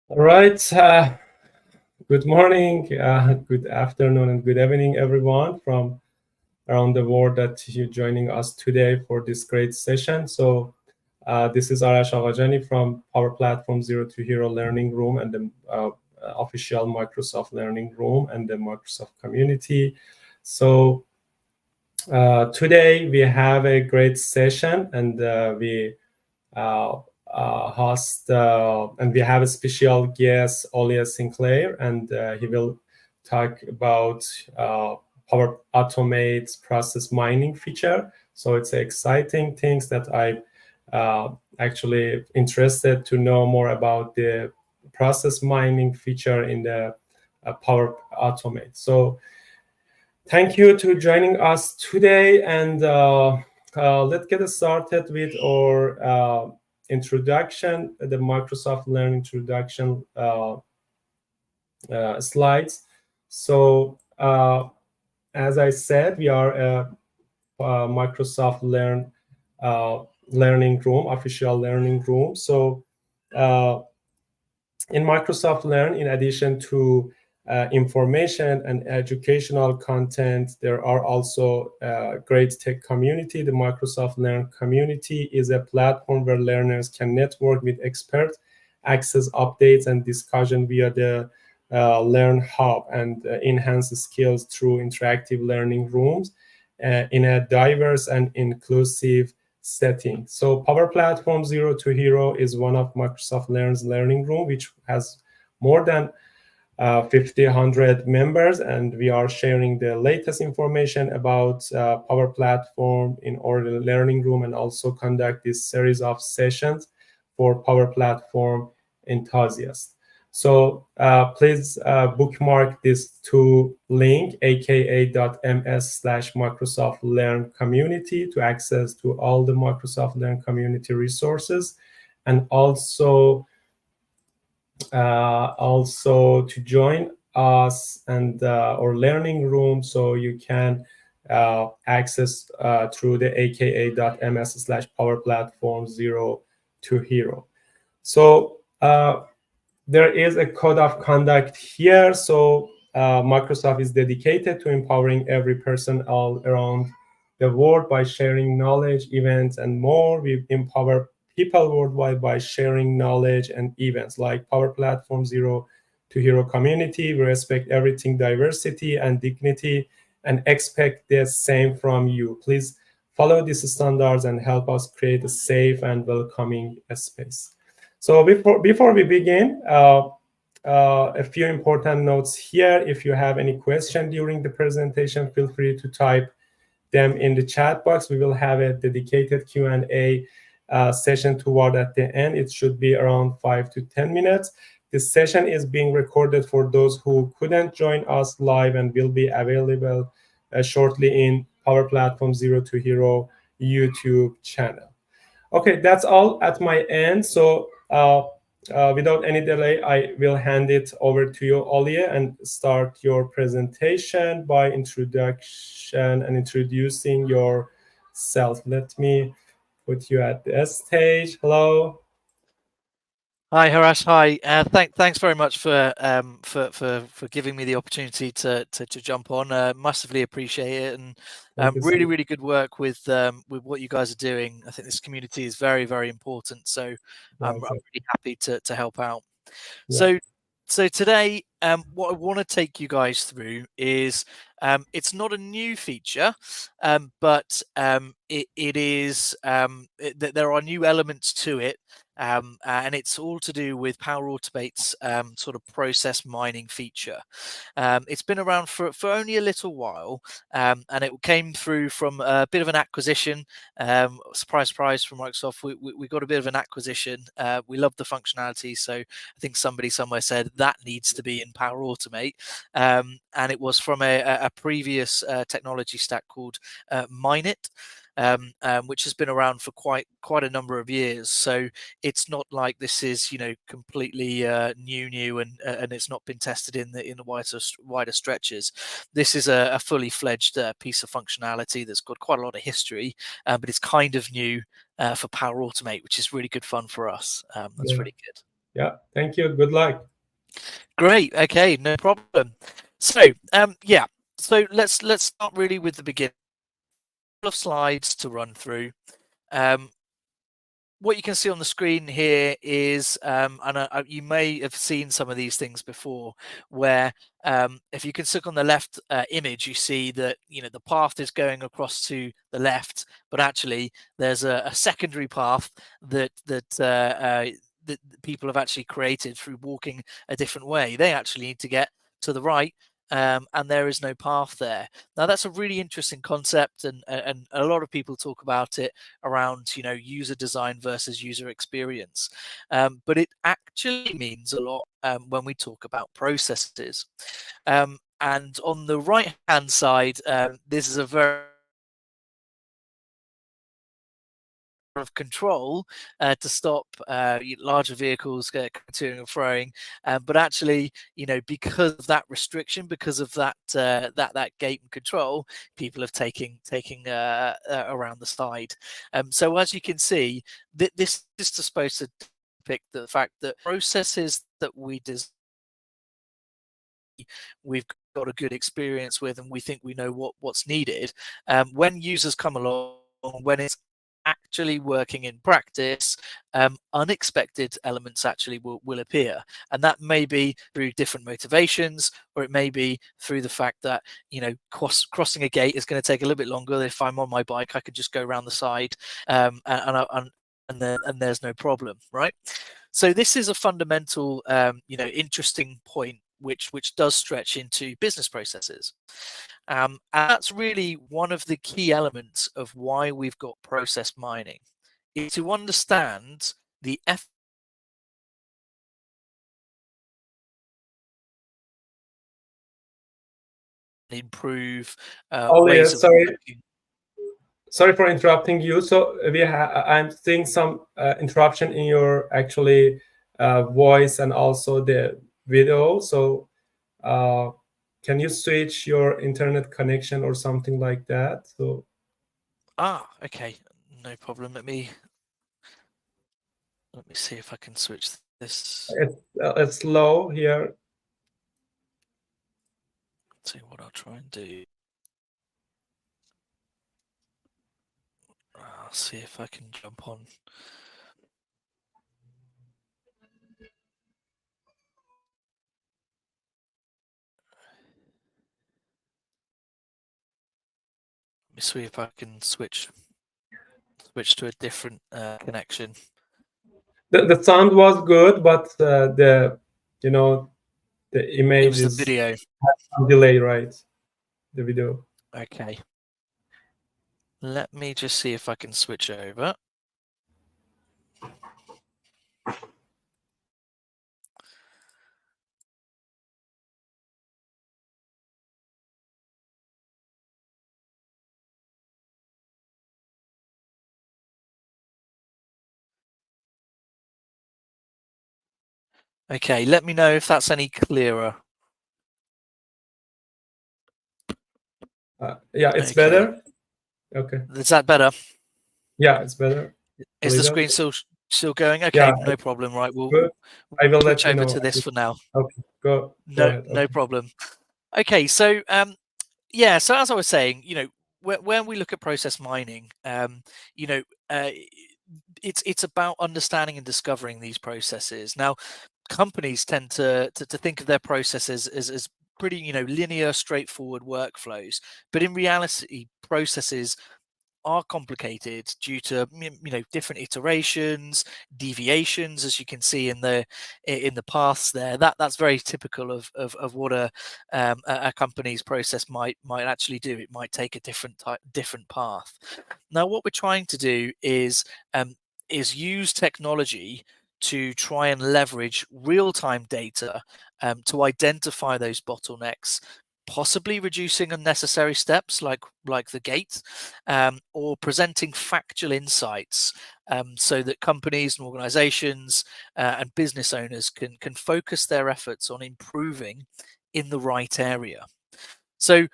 All right. Good morning, good afternoon, and good evening, everyone from around the world that you're joining us today for this great session. So, this is Arash Aghajani from Power Platform Zero to Hero Learning Room and the official Microsoft Learning Room and the Microsoft community. So, today we have a great session, and we uh, host, and we have a special guest, Ollie Sinclair, and he will talk about Power Automate's process mining feature. So it's exciting things that I'm actually interested to know more about the process mining feature in the Power Automate. So thank you to joining us today, and let's get started with our introduction, the Microsoft Learn introduction slides. So, as I said, we are a Microsoft Learn learning room, official learning room. So, in Microsoft Learn, in addition to information and educational content, there are also great tech community. The Microsoft Learn community is a platform where learners can network with experts, access updates and discussion via the Learn Hub, and enhance skills through interactive learning rooms in a diverse and inclusive setting. So Power Platform Zero to Hero is one of Microsoft Learn's learning room, which has more than 100 members, and we are sharing the latest information about Power Platform in our learning room, and also conduct this series of sessions for Power Platform enthusiasts. So please bookmark this to link aka.ms/Microsoft Learn Community to access to all the Microsoft Learn Community resources, and also to join us and our learning room, so you can access through the aka.ms/Power Platform Zero to Hero. So there is a code of conduct here. So Microsoft is dedicated to empowering every person all around the world by sharing knowledge, events, and more. We empower people worldwide by sharing knowledge and events like Power Platform Zero to Hero community. We respect everything, diversity and dignity, and expect the same from you. Please follow these standards and help us create a safe and welcoming space. So before we begin, a few important notes here. If you have any question during the presentation, feel free to type them in the chat box. We will have a dedicated Q&A session toward at the end. It should be around 5 to 10 minutes. This session is being recorded for those who couldn't join us live, and will be available shortly in Power Platform Zero to Hero YouTube channel. Okay, that's all at my end. So without any delay, I will hand it over to you, Ollie, and start your presentation by introduction and introducing yourself. Let me put you at the stage. Hello. Hi, Harash. Hi. Thanks very much for giving me the opportunity to jump on. Massively appreciate it, and really good work with what you guys are doing. I think this community is very important. So I'm really happy to help out. Yeah. So today, what I want to take you guys through is it's not a new feature, but it is there are new elements to it. And it's all to do with Power Automate's sort of process mining feature. It's been around for only a little while, and it came through from a bit of an acquisition. Surprise, surprise, from Microsoft. We got a bit of an acquisition. We love the functionality, so I think somebody somewhere said that needs to be in Power Automate, and it was from a previous technology stack called Mineit. Which has been around for quite a number of years. So it's not like this is completely new, and it's not been tested in the wider stretches. This is a fully fledged piece of functionality that's got quite a lot of history, but it's kind of new for Power Automate, which is really good fun for us. That's really good. Yeah, thank you. Good luck. Great. Okay, no problem. So, yeah. So let's start really with the beginning. A couple of slides to run through. What you can see on the screen here is, and you may have seen some of these things before, where if you can click on the left image, you see that the path is going across to the left, but actually there's a secondary path that people have actually created through walking a different way. They actually need to get to the right, and there is no path there. Now that's a really interesting concept, and a lot of people talk about it around user design versus user experience, but it actually means a lot when we talk about processes. And on the right hand side, this is a very of control to stop larger vehicles to and froing, but actually, because of that restriction, because of that gate and control, people have taking around the side. So as you can see, this is supposed to depict the fact that processes that we've got a good experience with, and we think we know what's needed. When users come along, when it's actually working in practice, unexpected elements actually will appear, and that may be through different motivations, or it may be through the fact that crossing a gate is going to take a little bit longer. If I'm on my bike, I could just go around the side, and there's no problem, right? So this is a fundamental, interesting point, which does stretch into business processes. And that's really one of the key elements of why we've got process mining, is to understand the effort, improve Ollie, ways of sorry, working. sorry for interrupting you. So I'm seeing some interruption in your actually voice and also the video. So uh, can you switch your internet connection or something like that? So Okay, no problem. Let me see if I can switch this. it's low here. Let's see what I'll try and do. I'll see if I can jump on. Let me see if I can switch to a different connection. The sound was good, but the It image was the is video. delay, right? The video. Okay. Let me just see if I can switch over. Okay, let me know if that's any clearer. Yeah, it's Okay. better. Okay. Is that better? Yeah, it's better. A Is the little. screen still going? Yeah, Okay, no problem. Right, we'll good. I will switch let you over know. to this for now. Okay, go No, ahead. no Okay. problem. Okay, so yeah, so as I was saying, when we look at process mining, you know, uh, it's about understanding and discovering these processes. Now, companies tend to think of their processes as pretty, linear, straightforward workflows, but in reality, processes are complicated due to different iterations, deviations, as you can see in the paths there. That's very typical of what a company's process might actually do. It might take a different path. Now, what we're trying to do is use technology to try and leverage real-time data to identify those bottlenecks, possibly reducing unnecessary steps like the gate, or presenting factual insights, so that companies and organizations and business owners can focus their efforts on improving in the right area. So,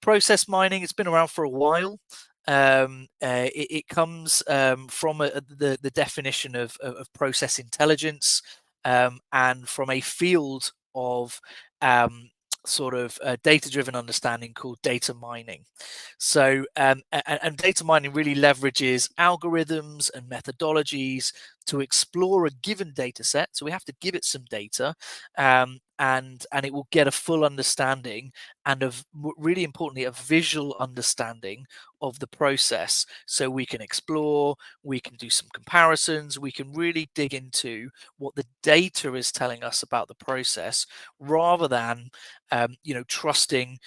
process mining, it's been around for a while. It comes from the definition of process intelligence. and from a field of sort of data-driven understanding called data mining. So, and data mining really leverages algorithms and methodologies to explore a given data set. So we have to give it some data, and it will get a full understanding and really importantly a visual understanding of the process. So we can explore, we can do some comparisons, we can really dig into what the data is telling us about the process, rather than trusting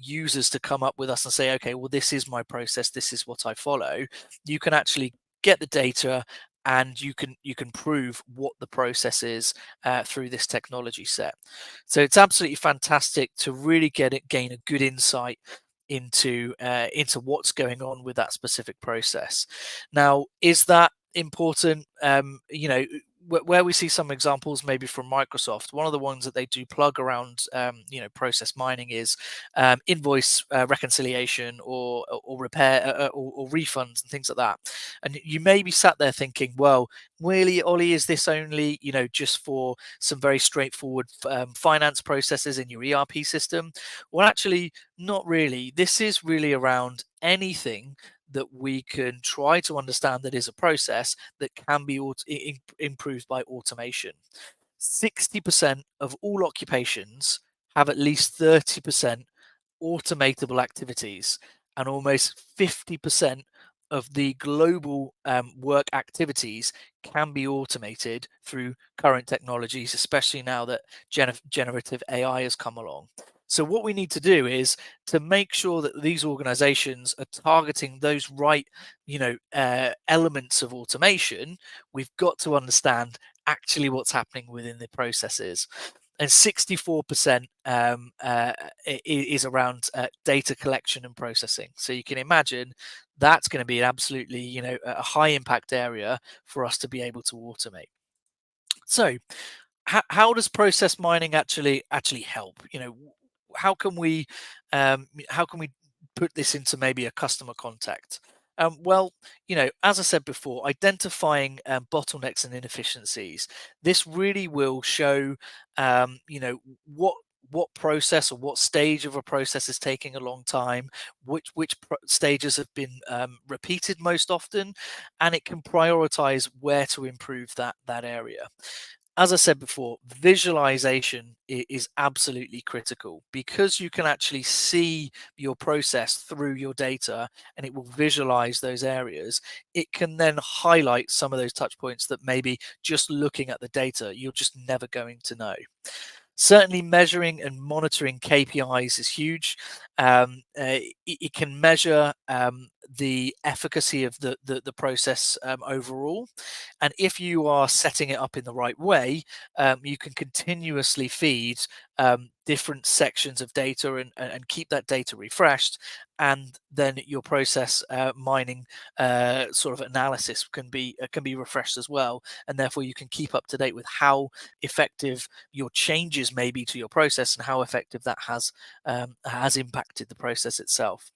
users to come up with us and say, okay, well, this is my process, this is what I follow. You can actually get the data, and you can prove what the process is through this technology set. So it's absolutely fantastic to really gain a good insight into what's going on with that specific process. Now, is that important? Where we see some examples maybe from Microsoft, one of the ones that they do plug around process mining is invoice reconciliation or repair or refunds and things like that. And you may be sat there thinking, well, really, Ollie, is this only just for some very straightforward finance processes in your ERP system? Well, actually, not really. This is really around anything that we can try to understand that is a process that can be improved by automation. 60% of all occupations have at least 30% automatable activities, and almost 50% of the global work activities can be automated through current technologies, especially now that generative AI has come along. So what we need to do is to make sure that these organizations are targeting those right, elements of automation. We've got to understand actually what's happening within the processes. And 64% is around data collection and processing. So you can imagine that's going to be an absolutely, a high impact area for us to be able to automate. So how does process mining actually help? How can we put this into maybe a customer contact? Well, as I said before, identifying bottlenecks and inefficiencies. This really will show, what process or what stage of a process is taking a long time, which stages have been repeated most often, and it can prioritize where to improve that area. As I said before, visualization is absolutely critical, because you can actually see your process through your data and it will visualize those areas. It can then highlight some of those touch points that maybe just looking at the data, you're just never going to know. Certainly, measuring and monitoring KPIs is huge. It can measure the efficacy of the process overall. And if you are setting it up in the right way, you can continuously feed different sections of data and keep that data refreshed. And then your process mining sort of analysis can be refreshed as well. And therefore, you can keep up to date with how effective your changes may be to your process and how effective that has impacted the process itself.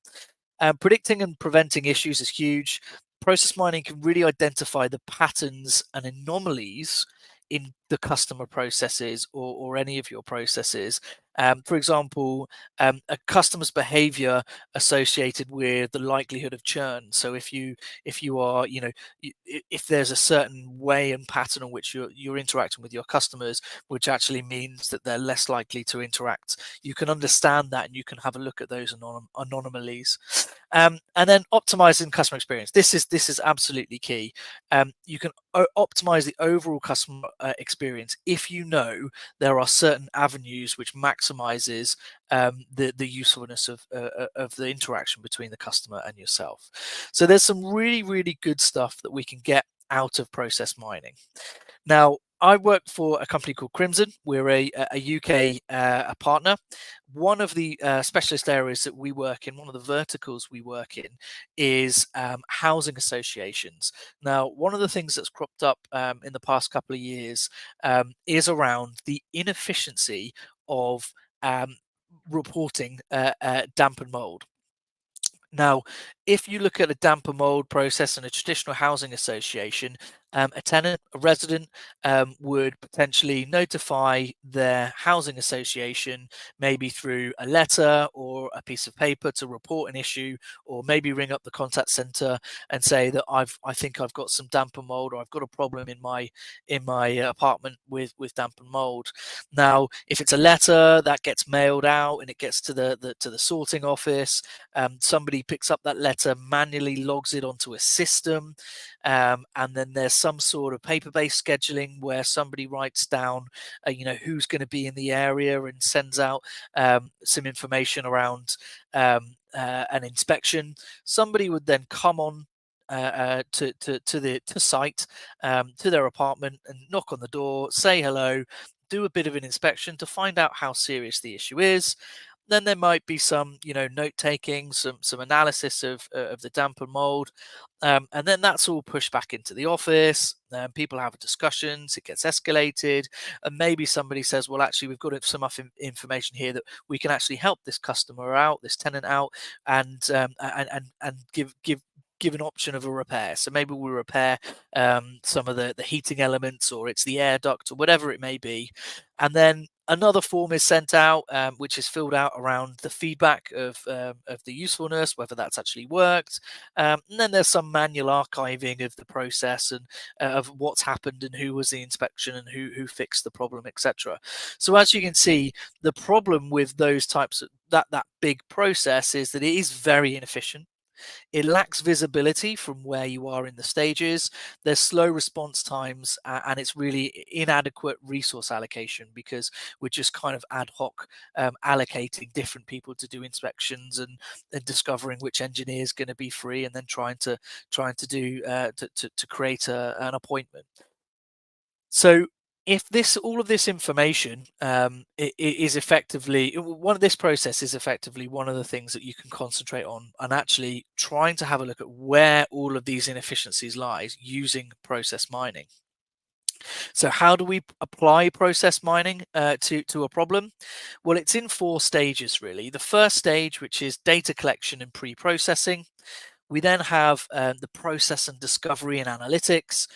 Predicting and preventing issues is huge. Process mining can really identify the patterns and anomalies in the customer processes or any of your processes. For example, a customer's behavior associated with the likelihood of churn. So if you are, if there's a certain way and pattern in which you're interacting with your customers, which actually means that they're less likely to interact, you can understand that and you can have a look at those anomalies. And then optimizing customer experience. This is absolutely key. You can optimize the overall customer experience if you know there are certain avenues which maximizes the usefulness of the interaction between the customer and yourself. So there's some really good stuff that we can get out of process mining. Now, I work for a company called Crimson. We're a UK a partner. One of the specialist areas that we work in, one of the verticals we work in, is housing associations. Now, one of the things that's cropped up in the past couple of years is around the inefficiency of reporting damp and mold. Now, if you look at a damper mold process in a traditional housing association, A tenant, a resident, would potentially notify their housing association, maybe through a letter or a piece of paper to report an issue, or maybe ring up the contact center and say that I think I've got some damp and mold, or I've got a problem in my apartment with damp and mold. Now, if it's a letter that gets mailed out and it gets to the sorting office, somebody picks up that letter, manually logs it onto a system, and then there's some sort of paper-based scheduling where somebody writes down, who's going to be in the area and sends out some information around an inspection. Somebody would then come on to the site, to their apartment, and knock on the door, say hello, do a bit of an inspection to find out how serious the issue is. Then there might be some, note taking, some analysis of the damp and mold, and then that's all pushed back into the office. People have discussions, it gets escalated, and maybe somebody says, "Well, actually, we've got some information here that we can actually help this customer out, this tenant out, and give an option of a repair." So maybe we repair some of the heating elements, or it's the air duct, or whatever it may be. And then another form is sent out, which is filled out around the feedback of the usefulness, whether that's actually worked. And then there's some manual archiving of the process and of what's happened and who was the inspection and who fixed the problem, etc. So as you can see, the problem with those types of that big process is that it is very inefficient. It lacks visibility from where you are in the stages. There's slow response times, and it's really inadequate resource allocation because we're just kind of ad hoc allocating different people to do inspections and discovering which engineer is going to be free, and then trying to do to create an appointment. So if all of this information is effectively one of this process is effectively one of the things that you can concentrate on, and actually trying to have a look at where all of these inefficiencies lies using process mining. So how do we apply process mining to a problem? Well, it's in 4 stages really. The first stage, which is data collection and pre-processing. We then have the process and discovery and analytics.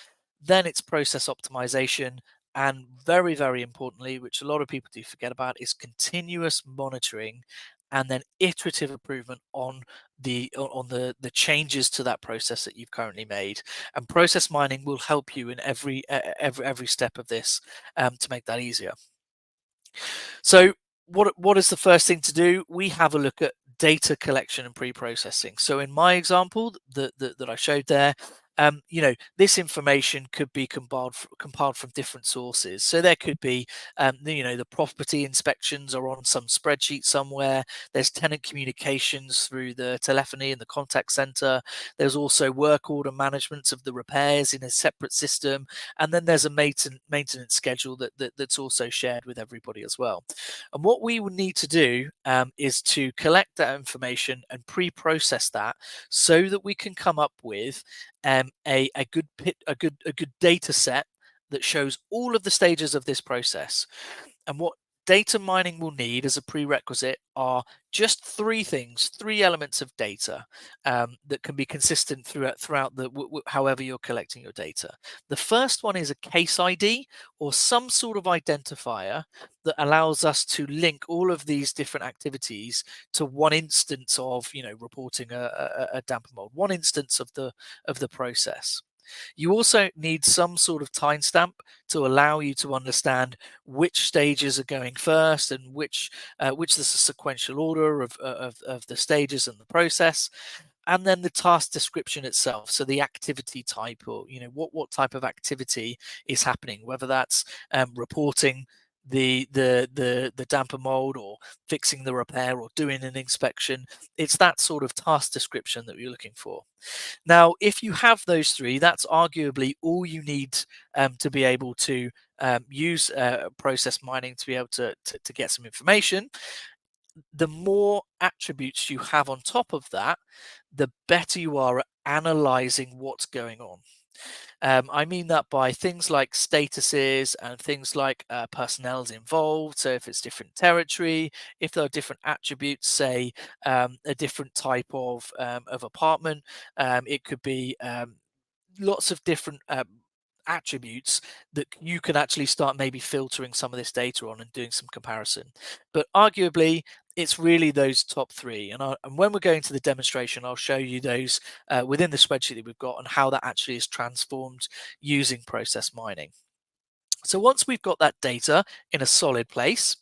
Then it's process optimization. And very, very importantly, which a lot of people do forget about, is continuous monitoring and then iterative improvement on the changes to that process that you've currently made. And process mining will help you in every step of this to make that easier. So what is the first thing to do? We have a look at data collection and pre-processing. So in my example that I showed there, this information could be compiled from different sources. So there could be, the property inspections are on some spreadsheet somewhere. There's tenant communications through the telephony and the contact center. There's also work order management of the repairs in a separate system, and then there's a maintenance schedule that's also shared with everybody as well. And what we would need to do is to collect that information and pre-process that so that we can come up with a good data set that shows all of the stages of this process. And what data mining will need as a prerequisite are just 3 things, 3 elements of data that can be consistent throughout however you're collecting your data. The first one is a case ID, or some sort of identifier that allows us to link all of these different activities to one instance of, reporting a damp and mold, one instance of the process. You also need some sort of timestamp to allow you to understand which stages are going first and which is a sequential order of the stages and the process. And then the task description itself, so the activity type, or what type of activity is happening, whether that's reporting the damp and mold, or fixing the repair, or doing an inspection. It's that sort of task description that you're looking for. Now, if you have those 3, that's arguably all you need to be able to use process mining to be able to get some information. The more attributes you have on top of that, the better you are at analyzing what's going on. I mean that by things like statuses and things like personnel's involved. So if it's different territory, if there are different attributes, say a different type of apartment, it could be lots of different attributes that you can actually start maybe filtering some of this data on and doing some comparison. But arguably, it's really those top three. And when we're going to the demonstration, I'll show you those within the spreadsheet that we've got and how that actually is transformed using process mining. So once we've got that data in a solid place,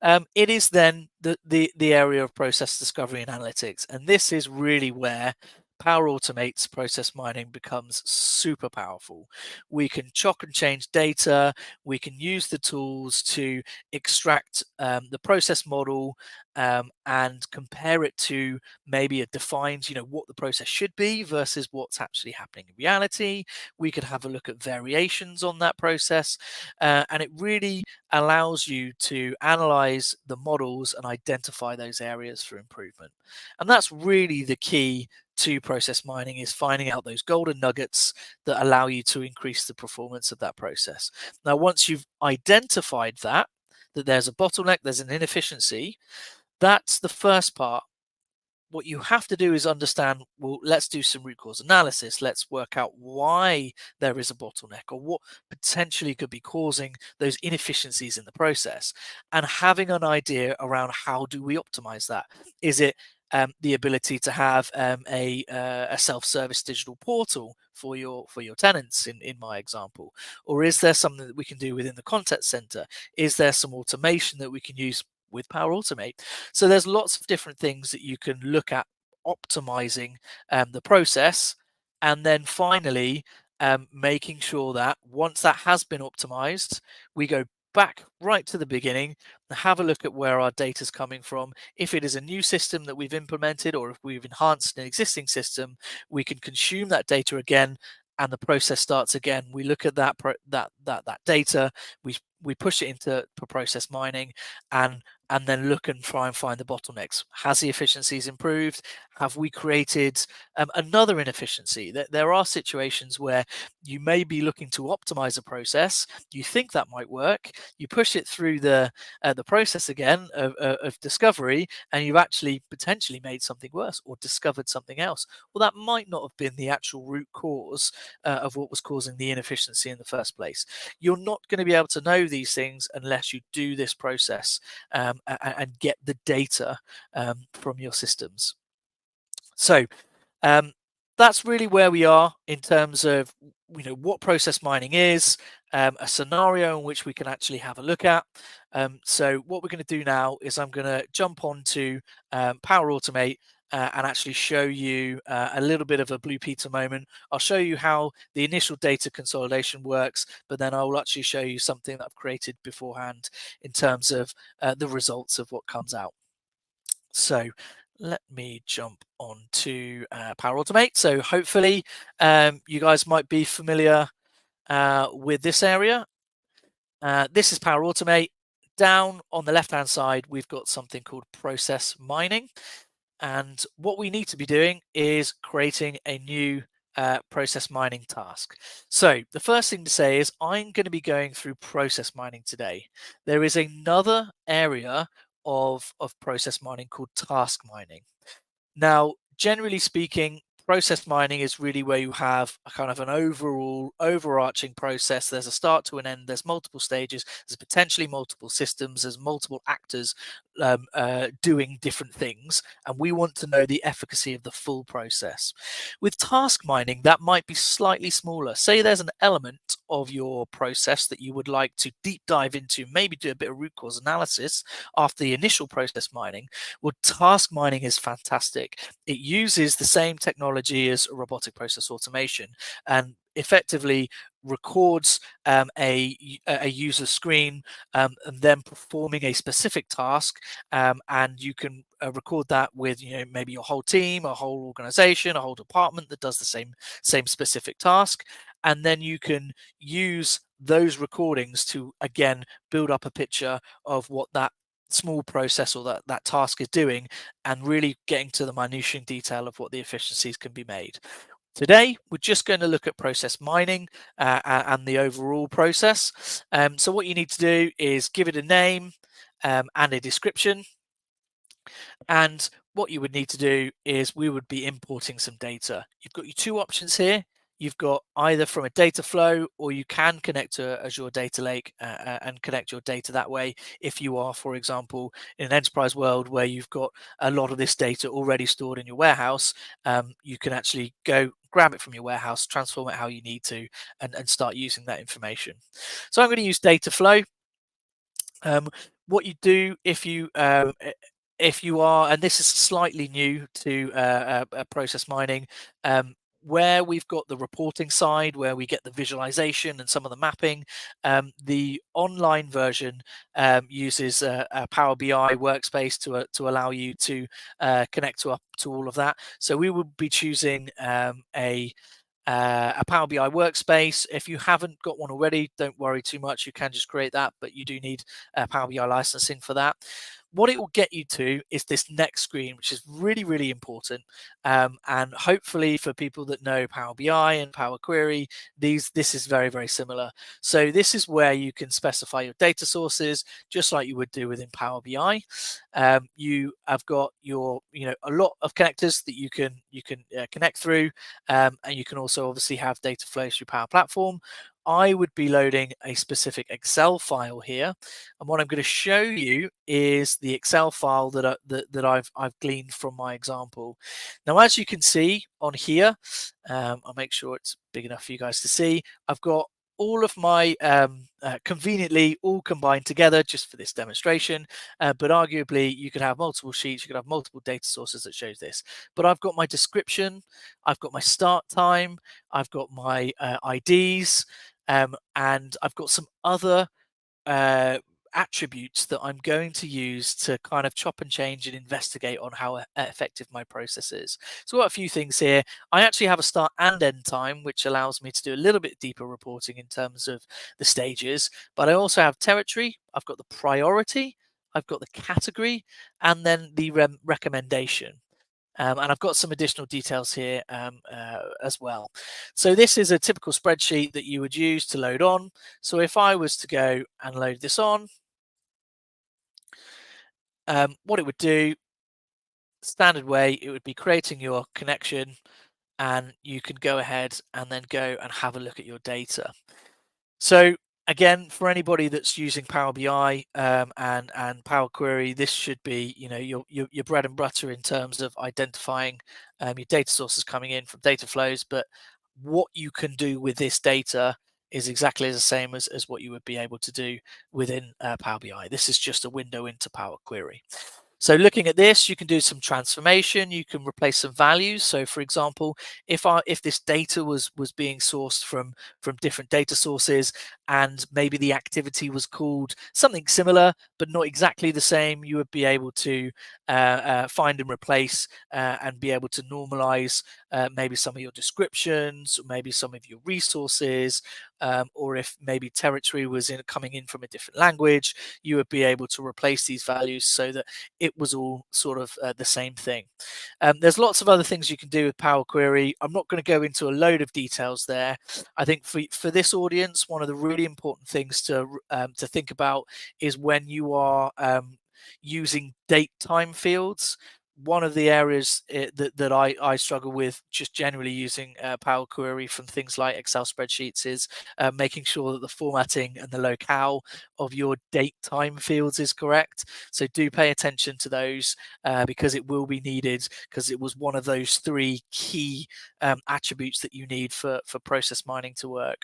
it is then the area of process discovery and analytics. And this is really where Power Automate's process mining becomes super powerful. We can chop and change data. We can use the tools to extract the process model and compare it to maybe a defined, what the process should be versus what's actually happening in reality. We could have a look at variations on that process, and it really allows you to analyze the models and identify those areas for improvement. And that's really the key to process mining, is finding out those golden nuggets that allow you to increase the performance of that process. Now, once you've identified that there's a bottleneck, there's an inefficiency, that's the first part. What you have to do is understand, well, let's do some root cause analysis. Let's work out why there is a bottleneck or what potentially could be causing those inefficiencies in the process, and having an idea around how do we optimize that. Is it the ability to have a self-service digital portal for your tenants in my example, or is there something that we can do within the contact center? Is there some automation that we can use with Power Automate? So there's lots of different things that you can look at optimizing the process, and then finally making sure that once that has been optimized, we go back right to the beginning and have a look at where our data is coming from. If it is a new system that we've implemented, or if we've enhanced an existing system, we can consume that data again and the process starts again. We look at that data, we push it into process mining, and then look and try and find the bottlenecks. Has the efficiencies improved? Have we created another inefficiency? There are situations where you may be looking to optimize a process. You think that might work. You push it through the process again of discovery, and you've actually potentially made something worse or discovered something else. Well, that might not have been the actual root cause of what was causing the inefficiency in the first place. You're not going to be able to know these things unless you do this process and get the data from your systems. So that's really where we are in terms of what process mining is, a scenario in which we can actually have a look at. So what we're going to do now is I'm going to jump on to Power Automate and actually show you a little bit of a Blue Peter moment. I'll show you how the initial data consolidation works, but then I will actually show you something that I've created beforehand in terms of the results of what comes out. So let me jump on to Power Automate. So hopefully you guys might be familiar with this area. This is Power Automate. Down on the left-hand side, we've got something called process mining. And what we need to be doing is creating a new process mining task. So the first thing to say is I'm going to be going through process mining today. There is another area of process mining called task mining. Now, generally speaking, process mining is really where you have a kind of an overall overarching process. There's a start to an end, there's multiple stages, there's potentially multiple systems, there's multiple actors doing different things, and we want to know the efficacy of the full process. With task mining, that might be slightly smaller. Say there's an element of your process that you would like to deep dive into, maybe do a bit of root cause analysis after the initial process mining. Well, task mining is fantastic. It uses the same technology as robotic process automation and effectively records a user screen and then performing a specific task, and you can record that with maybe your whole team, a whole organization, a whole department that does the same specific task, and then you can use those recordings to again build up a picture of what that small process or that task is doing, and really getting to the minutiae detail of what the efficiencies can be made. Today, we're just going to look at process mining and the overall process. So what you need to do is give it a name and a description. And what you would need to do is we would be importing some data. You've got your two options here. you've got either from a data flow, or you can connect to Azure Data Lake and connect your data that way. If you are, for example, in an enterprise world where you've got a lot of this data already stored in your warehouse, you can actually go grab it from your warehouse, transform it how you need to, and start using that information. So I'm going to use data flow. What you do if you are, and this is slightly new to process mining, where we've got the reporting side, where we get the visualization and some of the mapping, the online version uses a Power BI workspace to allow you to connect to all of that. So we will be choosing a Power BI workspace. If you haven't got one already, don't worry too much. You can just create that, but you do need Power BI licensing for that. What it will get you to is this next screen, which is really, really important. And hopefully for people that know Power BI and Power Query, this is very, very similar. So this is where you can specify your data sources, just like you would do within Power BI. You have got your, a lot of connectors that you can connect through, and you can also obviously have data flows through Power Platform. I would be loading a specific Excel file here, and what I'm going to show you is the Excel file that I've gleaned from my example. Now, as you can see on here, I'll make sure it's big enough for you guys to see. I've got all of my conveniently all combined together just for this demonstration, but arguably you could have multiple sheets, you could have multiple data sources that shows this. But I've got my description, I've got my start time, I've got my IDs, and I've got some other attributes that I'm going to use to kind of chop and change and investigate on how effective my process is. So I've got a few things here. I actually have a start and end time, which allows me to do a little bit deeper reporting in terms of the stages, but I also have territory, I've got the priority, I've got the category, and then the recommendation. And I've got some additional details here as well. So this is a typical spreadsheet that you would use to load on. So if I was to go and load this on, what it would do, standard way, it would be creating your connection, and you can go ahead and then go and have a look at your data. So again, for anybody that's using Power BI and Power Query, this should be your bread and butter in terms of identifying your data sources coming in from data flows. But what you can do with this data is exactly the same as what you would be able to do within Power BI. This is just a window into Power Query. So looking at this, you can do some transformation. You can replace some values. So for example, if this data was being sourced from different data sources, and maybe the activity was called something similar but not exactly the same, you would be able to find and replace and be able to normalize maybe some of your descriptions, or maybe some of your resources, or if maybe territory was coming in from a different language, you would be able to replace these values so that it was all sort of the same thing. There's lots of other things you can do with Power Query. I'm not going to go into a load of details there. I think for this audience, one of the really important things to think about is when you are using date time fields. One of the areas that I struggle with just generally using Power Query from things like Excel spreadsheets is making sure that the formatting and the locale of your date time fields is correct. So do pay attention to those because it will be needed, because it was one of those three key attributes that you need for process mining to work.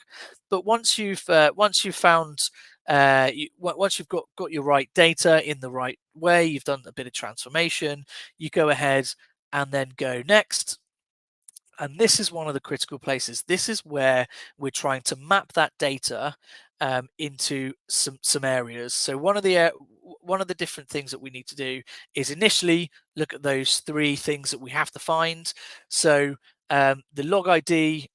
But once you've found once you've got your right data in the right way, you've done a bit of transformation, you go ahead and then go next. And this is one of the critical places. This is where we're trying to map that data into some areas. So one of the different things that we need to do is initially look at those three things that we have to find. So the log ID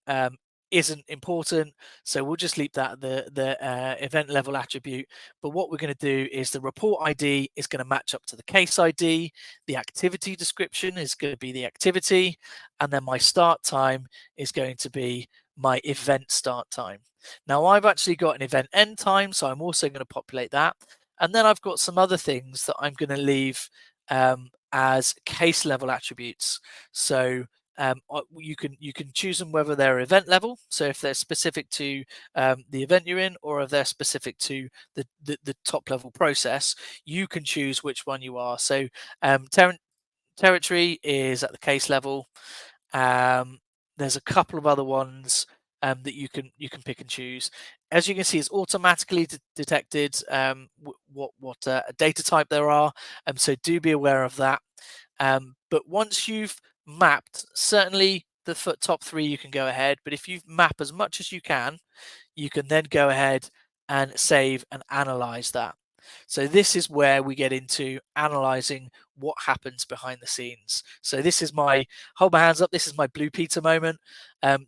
isn't important, so we'll just leave that the event level attribute. But what we're going to do is the report ID is going to match up to the case ID, the activity description is going to be the activity, and then my start time is going to be my event start time. Now I've actually got an event end time, so I'm also going to populate that, and then I've got some other things that I'm going to leave as case level attributes. So you can choose them whether they're event level, so if they're specific to the event you're in, or if they're specific to the top level process. You can choose which one you are. So territory is at the case level. There's a couple of other ones that you can pick and choose. As you can see, it's automatically detected what data type there are, so do be aware of that. But once you've mapped, certainly the top 3 you can go ahead, but if you map as much as you can then go ahead and save and analyze that. So this is where we get into analyzing what happens behind the scenes. So this is my, hold my hands up, this is my Blue Peter moment.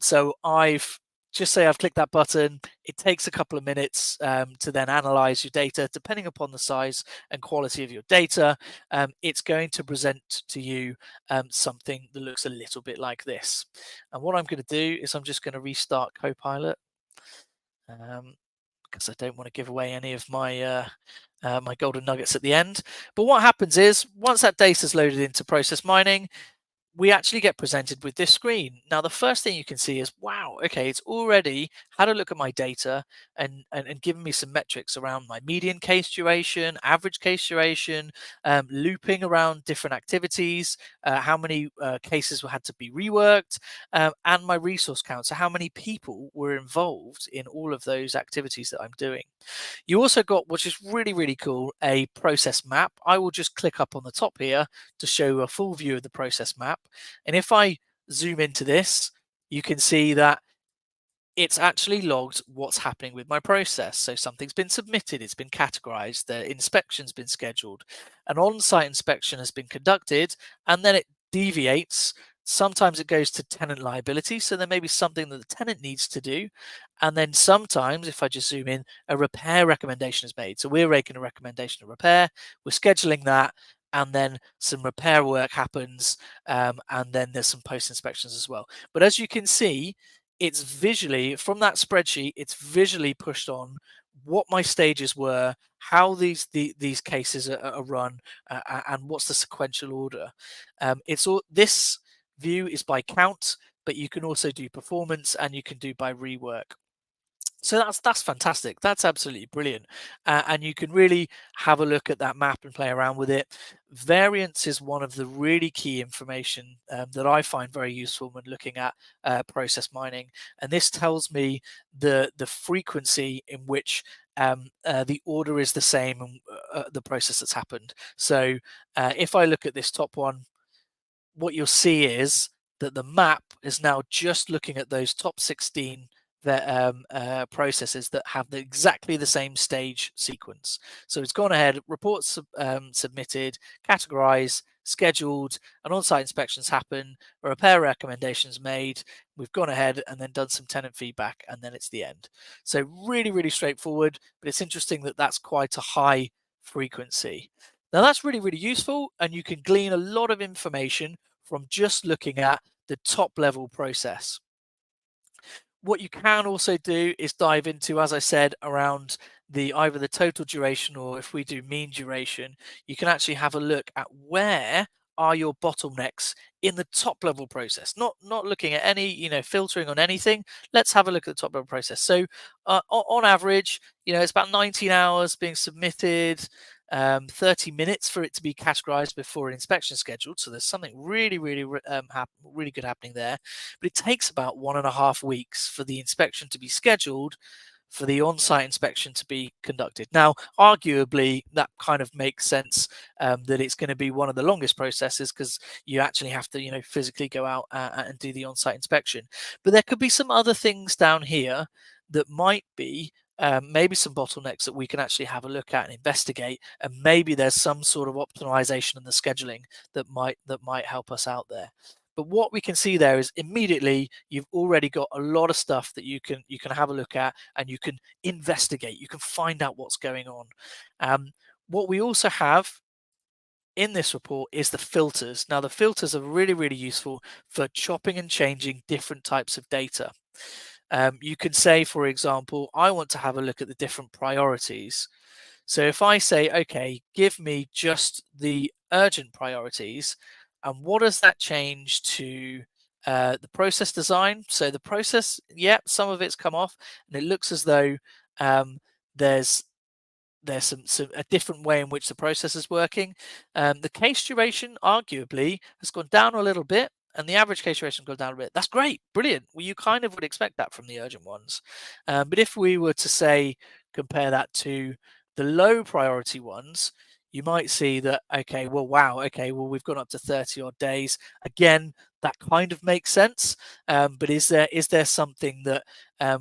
So I've clicked that button. It takes a couple of minutes to then analyze your data. Depending upon the size and quality of your data, it's going to present to you something that looks a little bit like this. And what I'm going to do is I'm just going to restart Copilot. Because I don't want to give away any of my my golden nuggets at the end. But what happens is, once that data is loaded into process mining, we actually get presented with this screen. Now, the first thing you can see is, wow, okay, it's already had a look at my data and given me some metrics around my median case duration, average case duration, looping around different activities, how many cases had to be reworked, and my resource count. So how many people were involved in all of those activities that I'm doing. You also got, which is really, really cool, a process map. I will just click up on the top here to show a full view of the process map. And if I zoom into this, you can see that it's actually logged what's happening with my process. So something's been submitted, it's been categorized, the inspection's been scheduled, an on-site inspection has been conducted, and then it deviates. Sometimes it goes to tenant liability, so there may be something that the tenant needs to do. And then sometimes, if I just zoom in, a repair recommendation is made. So we're making a recommendation of repair, we're scheduling that, and then some repair work happens, and then there's some post-inspections as well. But as you can see, it's visually, from that spreadsheet, it's visually pushed on what my stages were, how these cases are run, and what's the sequential order. It's all, this view is by count, but you can also do performance and you can do by rework. So that's fantastic. That's absolutely brilliant. And you can really have a look at that map and play around with it. Variance is one of the really key information that I find very useful when looking at process mining. And this tells me the frequency in which the order is the same and the process that's happened. So if I look at this top one, what you'll see is that the map is now just looking at those top 16 processes that have exactly the same stage sequence. So it's gone ahead, reports submitted, categorized, scheduled, and on-site inspections happen, a repair recommendations made, we've gone ahead and then done some tenant feedback, and then it's the end. So really, really straightforward, but it's interesting that that's quite a high frequency. Now that's really, really useful, and you can glean a lot of information from just looking at the top level process. What you can also do is dive into, as I said, around either the total duration, or if we do mean duration, you can actually have a look at where are your bottlenecks in the top level process, not looking at any filtering on anything. Let's have a look at the top level process. So on average, it's about 19 hours being submitted, 30 minutes for it to be categorized before an inspection scheduled. So there's something really, really, really good happening there. But it takes about 1.5 weeks for the inspection to be scheduled, for the on-site inspection to be conducted. Now, arguably, that kind of makes sense, that it's going to be one of the longest processes because you actually have to, physically go out and do the on-site inspection. But there could be some other things down here that might be maybe some bottlenecks that we can actually have a look at and investigate, and maybe there's some sort of optimization in the scheduling that might help us out there. But what we can see there is immediately you've already got a lot of stuff that you can have a look at, and you can investigate, you can find out what's going on. What we also have in this report is the filters. Now the filters are really, really useful for chopping and changing different types of data. You can say, for example, I want to have a look at the different priorities. So if I say, okay, give me just the urgent priorities, and what does that change to the process design. So the process, yeah, some of it's come off, and it looks as though there's a different way in which the process is working. The case duration arguably has gone down a little bit, and the average case duration has gone down a bit. That's great, brilliant. Well, you kind of would expect that from the urgent ones. But if we were to say, compare that to the low priority ones, you might see that, okay, well, wow, okay, well, we've gone up to 30 odd days. Again, that kind of makes sense. But is there something that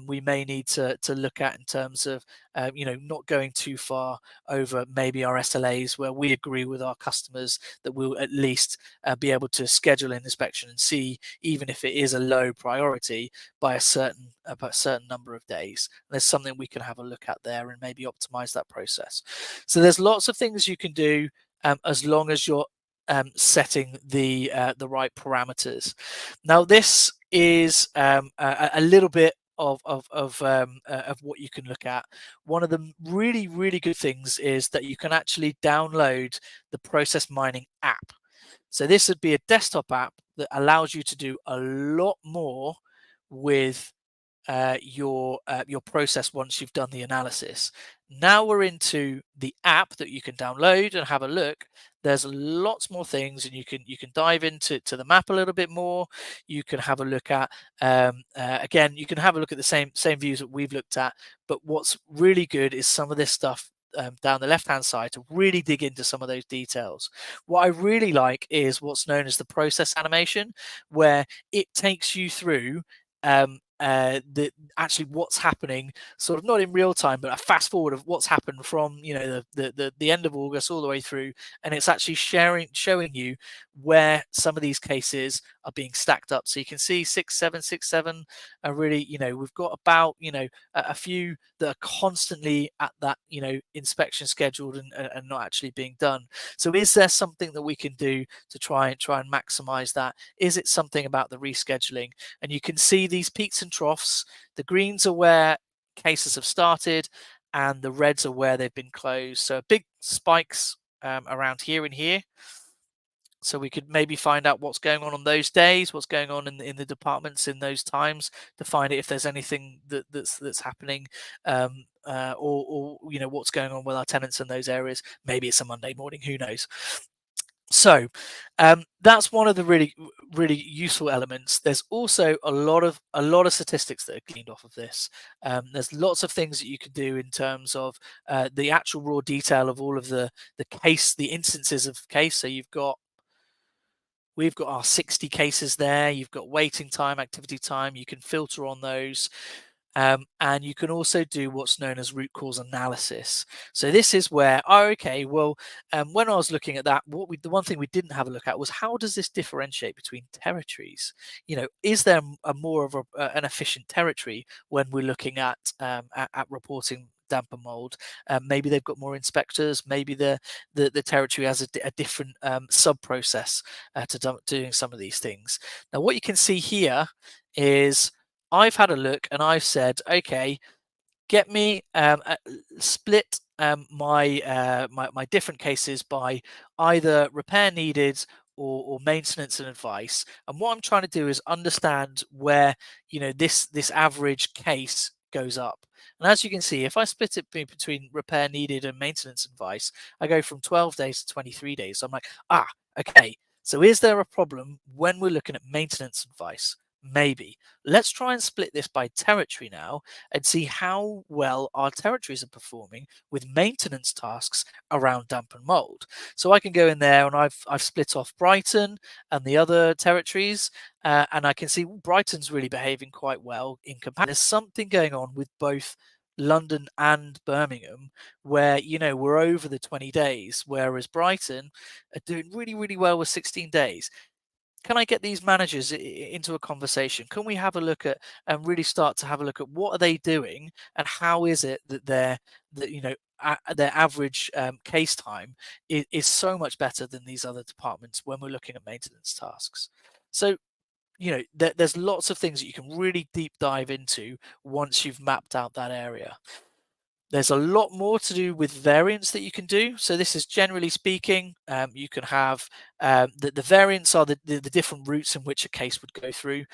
we may need to look at in terms of not going too far over maybe our SLAs, where we agree with our customers that we'll at least be able to schedule an inspection and see, even if it is a low priority, by a certain number of days. And there's something we can have a look at there and maybe optimize that process. So there's lots of things you can do as long as you're setting the right parameters. Now, this is a little bit of what you can look at. One of the really, really good things is that you can actually download the process mining app. So this would be a desktop app that allows you to do a lot more with your process once you've done the analysis. Now we're into the app that you can download and have a look. There's lots more things, and you can dive into the map a little bit more. You can have a look at again, you can have a look at the same views that we've looked at. But what's really good is some of this stuff down the left hand side to really dig into some of those details. What I really like is what's known as the process animation, where it takes you through actually what's happening, sort of not in real time, but a fast forward of what's happened from the end of August all the way through, and it's actually showing you where some of these cases are being stacked up. So you can see 6767 are really, we've got about a few that are constantly at that inspection scheduled and not actually being done. So is there something that we can do to try and maximize that? Is it something about the rescheduling? And you can see these peaks and troughs. The greens are where cases have started, and the reds are where they've been closed. So big spikes around here and here. So we could maybe find out what's going on those days, what's going on in the departments in those times, to find out if there's anything that's happening, or what's going on with our tenants in those areas. Maybe it's a Monday morning, who knows? So that's one of the really, really useful elements. There's also a lot of statistics that are gleaned off of this. There's lots of things that you can do in terms of the actual raw detail of all of the instances of case. So we've got our 60 cases there. You've got waiting time, activity time. You can filter on those. And you can also do what's known as root cause analysis. So this is where, when I was looking at that, the one thing we didn't have a look at was, how does this differentiate between territories? Is there a more of an efficient territory when we're looking at reporting damp and mold? Maybe they've got more inspectors. Maybe the territory has a different sub process to doing some of these things. Now, what you can see here is, I've had a look and I've said, okay, get me split my different cases by either repair needed or maintenance and advice. And what I'm trying to do is understand where this average case goes up. And as you can see, if I split it between repair needed and maintenance advice, I go from 12 days to 23 days. So I'm like, okay. So is there a problem when we're looking at maintenance advice? Maybe. Let's try and split this by territory now and see how well our territories are performing with maintenance tasks around damp and mold. So I can go in there and I've split off Brighton and the other territories, and I can see Brighton's really behaving quite well in comparison. There's something going on with both London and Birmingham, where we're over the 20 days, whereas Brighton are doing really, really well with 16 days. Can I get these managers into a conversation? Can we have a look at and really start to have a look at what are they doing, and how is it that their average case time is so much better than these other departments when we're looking at maintenance tasks? So there's lots of things that you can really deep dive into once you've mapped out that area. There's a lot more to do with variants that you can do. So this is generally speaking, you can have the variants are the different routes in which a case would go through.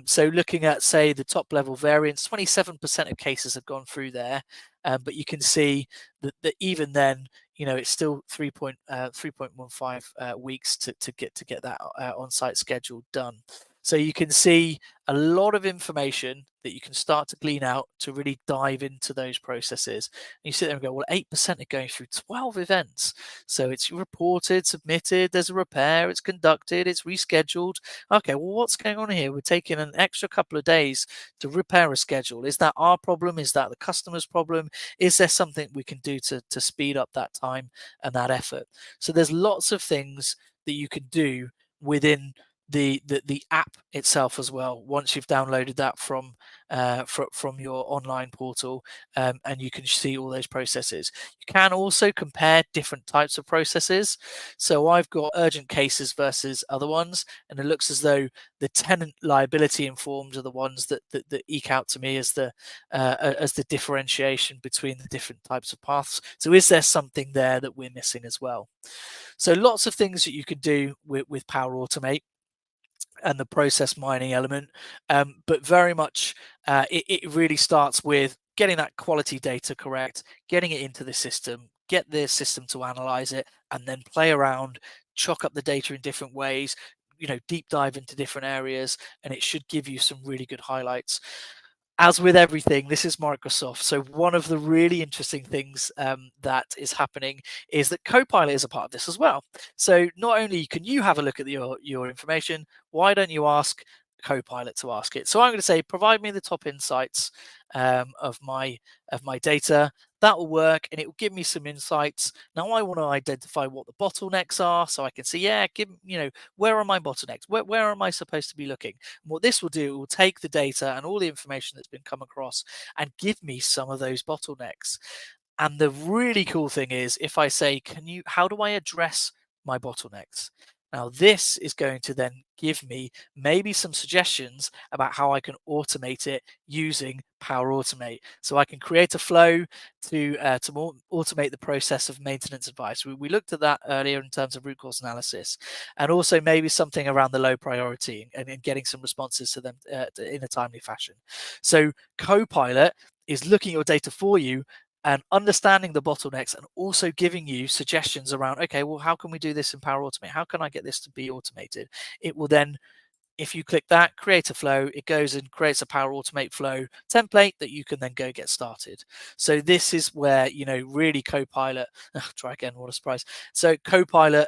So looking at, say, the top level variants, 27% of cases have gone through there. But you can see that even then, it's still 3.15 weeks to get that on-site schedule done. So you can see a lot of information that you can start to glean out to really dive into those processes. And you sit there and go, well, 8% are going through 12 events. So it's reported, submitted, there's a repair, it's conducted, it's rescheduled. Okay, well, what's going on here? We're taking an extra couple of days to repair a schedule. Is that our problem? Is that the customer's problem? Is there something we can do to speed up that time and that effort? So there's lots of things that you can do within the app itself as well, once you've downloaded that from your online portal, and you can see all those processes. You can also compare different types of processes. So I've got urgent cases versus other ones, and it looks as though the tenant liability informed are the ones that eke out to me as the differentiation between the different types of paths. So is there something there that we're missing as well? So lots of things that you could do with Power Automate and the process mining element, but very much it really starts with getting that quality data correct, getting it into the system, get the system to analyze it, and then play around, chalk up the data in different ways, deep dive into different areas, and it should give you some really good highlights. As with everything, this is Microsoft. So one of the really interesting things that is happening is that Copilot is a part of this as well. So not only can you have a look at your information, why don't you ask Copilot to ask it? So I'm going to say, provide me the top insights of my data. That will work, and it will give me some insights. Now I want to identify what the bottlenecks are, so I can see, where are my bottlenecks? Where am I supposed to be looking? And what this will do, it will take the data and all the information that's been come across and give me some of those bottlenecks. And the really cool thing is, if I say, how do I address my bottlenecks? Now, this is going to then give me maybe some suggestions about how I can automate it using Power Automate. So I can create a flow to automate the process of maintenance advice. We looked at that earlier in terms of root cause analysis, and also maybe something around the low priority and getting some responses to them in a timely fashion. So Copilot is looking at your data for you and understanding the bottlenecks, and also giving you suggestions around, okay, well, how can we do this in Power Automate? How can I get this to be automated? It will then, if you click that, create a flow, it goes and creates a Power Automate flow template that you can then go get started. So this is where, really Copilot, try again, what a surprise. So Copilot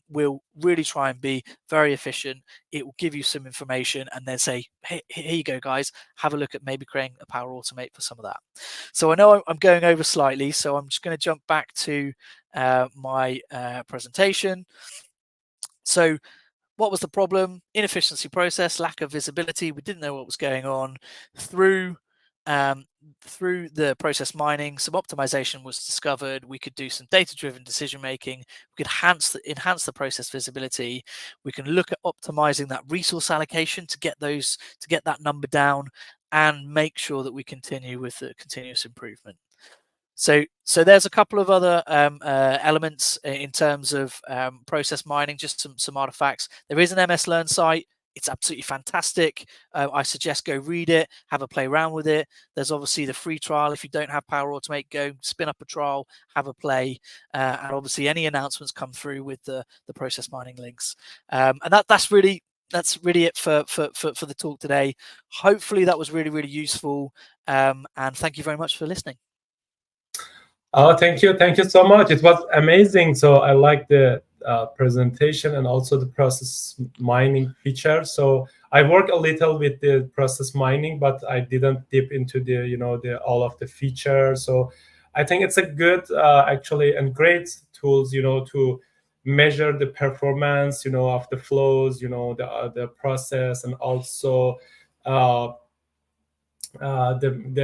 will really try and be very efficient. It will give you some information and then say, hey, here you go, guys, have a look at maybe creating a Power Automate for some of that. So I know I'm going over slightly, so I'm just going to jump back to my presentation. So what was the problem? Inefficiency process, lack of visibility. We didn't know what was going on. Through the process mining, some optimization was discovered. We could do some data-driven decision making. We could enhance the process visibility. We can look at optimizing that resource allocation to get that number down, and make sure that we continue with the continuous improvement. So there's a couple of other elements in terms of process mining, just some artifacts. There is an MS Learn site. It's absolutely fantastic. I suggest go read it, have a play around with it. There's obviously the free trial. If you don't have Power Automate, go spin up a trial, have a play, and obviously any announcements come through with the process mining links. And that's really it for the talk today. Hopefully that was really, really useful. And thank you very much for listening. Oh, thank you so much. It was amazing. So I like the presentation and also the process mining feature. So I work a little with the process mining, but I didn't dip into the all of the features. So I think it's a good actually and great tools to measure the performance of the flows, the process, and also the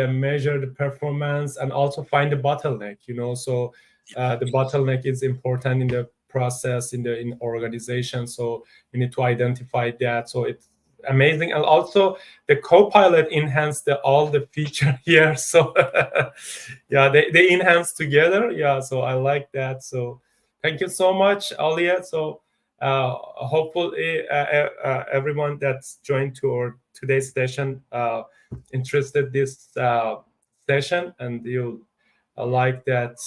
measure the performance and also find the bottleneck. So the bottleneck is important in the process in organization, so you need to identify that. So amazing. And also the Copilot enhanced all the feature here. So yeah, they enhance together. Yeah, so I like that. So thank you so much, Ollie. So hopefully everyone that's joined to our today's session interested this session, and you like that.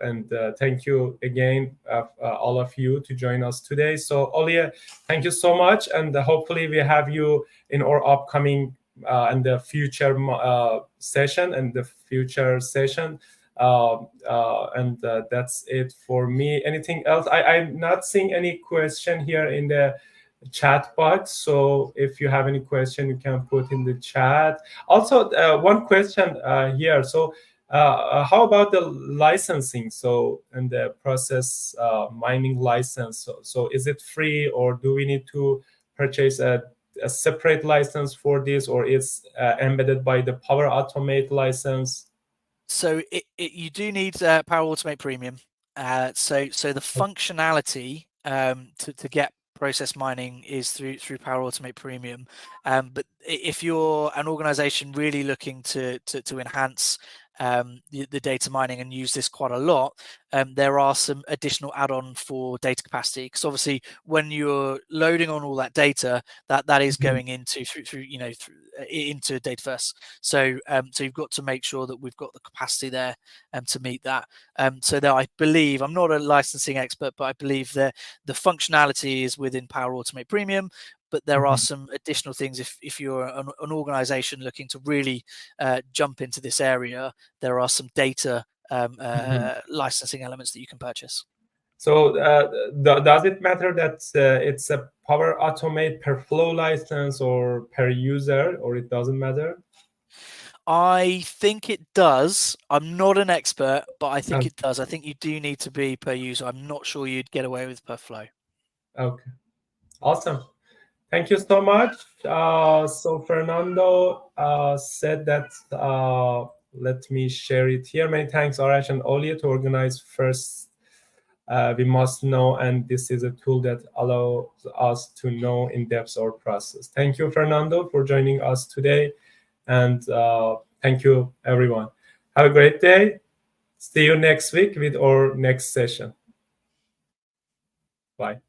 And thank you again, all of you, to join us today. So Ollie, thank you so much, and hopefully we have you in our upcoming and the future session and the future session. And that's it for me. Anything else? I'm not seeing any question here in the chat box. So if you have any question, you can put in the chat. Also, one question here. So how about the licensing? So, and the process mining license. So is it free, or do we need to purchase a separate license for this, or it's embedded by the Power Automate license? So you do need Power Automate Premium. So the functionality to get process mining is through Power Automate Premium. But if you're an organization really looking to enhance the data mining and use this quite a lot, there are some additional add-on for data capacity, because obviously when you're loading on all that data, that is going into into Dataverse. So you've got to make sure that we've got the capacity there to meet that. So that, I believe, I'm not a licensing expert, but I believe that the functionality is within Power Automate Premium. But there are some additional things if you're an organization looking to really jump into this area. There are some data licensing elements that you can purchase. So does it matter that it's a Power Automate per flow license or per user, or it doesn't matter? I think it does. I'm not an expert, but I think it does. I think you do need to be per user. I'm not sure you'd get away with per flow. Okay, awesome. Thank you so much. So Fernando said that, let me share it here. Many thanks, Arash and Ollie, to organize first. We must know, and this is a tool that allows us to know in depth our process. Thank you, Fernando, for joining us today. And thank you, everyone. Have a great day. See you next week with our next session. Bye.